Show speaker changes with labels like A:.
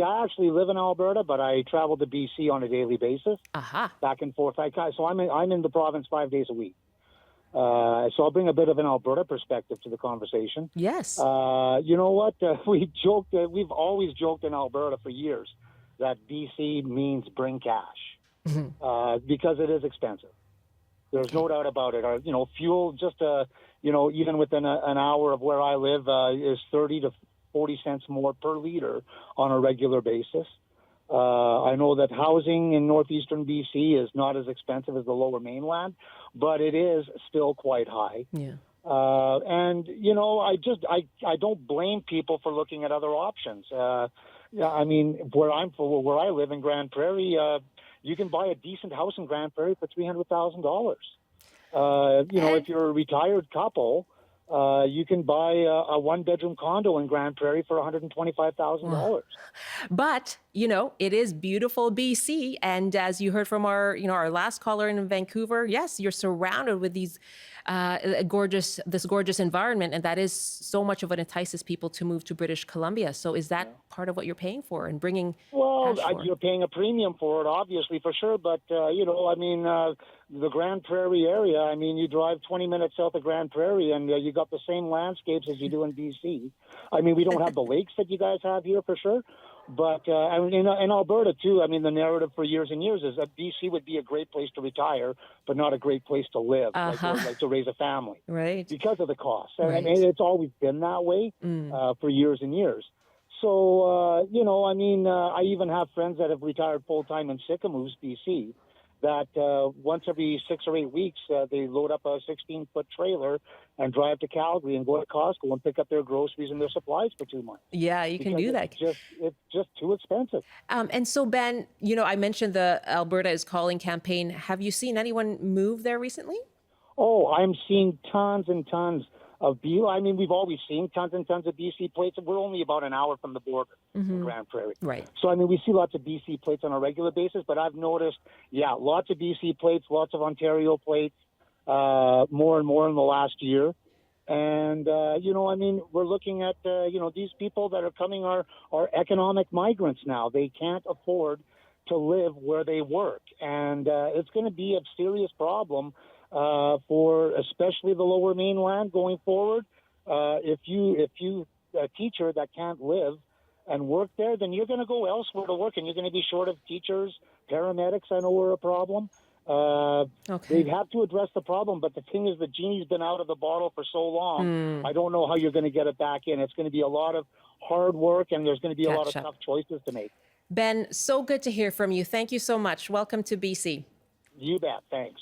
A: I actually live in Alberta, but I travel to BC on a daily basis, back and forth. So I'm in the province 5 days a week. So I'll bring a bit of an Alberta perspective to the conversation.
B: Yes.
A: You know what? We've always joked in Alberta for years that BC means bring cash because it is expensive. There's no doubt about it. Fuel just, even within an hour of where I live is 30 to 40 cents more per liter on a regular basis. I know that housing in northeastern BC is not as expensive as the lower mainland, but it is still quite high.
B: Yeah.
A: I don't blame people for looking at other options. Where I live in Grande Prairie, you can buy a decent house in Grande Prairie for $300,000. If you're a retired couple, you can buy a one-bedroom condo in Grande Prairie for $125,000.
B: But, it is beautiful BC. And as you heard from our last caller in Vancouver, yes, you're surrounded with these gorgeous environment. And that is so much of what entices people to move to British Columbia. So is that part of what you're paying for and bringing cash for?
A: You're paying a premium for it, obviously, for sure. But, the Grande Prairie area, you drive 20 minutes south of Grande Prairie and you got the same landscapes as you do in BC. We don't have the lakes that you guys have here for sure. But in Alberta, too, the narrative for years and years is that BC would be a great place to retire, but not a great place to live, like to raise a family.
B: Right.
A: Because of the cost.
B: Right.
A: It's always been that way for years and years. So, I even have friends that have retired full-time in Sycamoose, BC, that once every 6 or 8 weeks, they load up a 16-foot trailer and drive to Calgary and go to Costco and pick up their groceries and their supplies for 2 months.
B: Yeah, you can do that.
A: It's just too expensive.
B: And so, Ben, I mentioned the Alberta is Calling campaign. Have you seen anyone move there recently?
A: Oh, I'm seeing tons and tons of we've always seen tons and tons of BC plates. We're only about an hour from the border in Grande Prairie.
B: Right.
A: So, we see lots of BC plates on a regular basis, but I've noticed, lots of BC plates, lots of Ontario plates, more and more in the last year. And, we're looking at, these people that are coming are economic migrants now. They can't afford to live where they work. And it's going to be a serious problem for especially the lower mainland going forward. If you a teacher that can't live and work there, then you're going to go elsewhere to work, and you're going to be short of teachers. Paramedics, I know, are a problem. They have to address the problem, but the thing is, the genie's been out of the bottle for so long. I don't know how you're going to get it back in. It's going to be a lot of hard work, and there's going to be a lot of tough choices to make.
B: Ben, so good to hear from you. Thank you so much. Welcome to BC.
A: You bet. Thanks.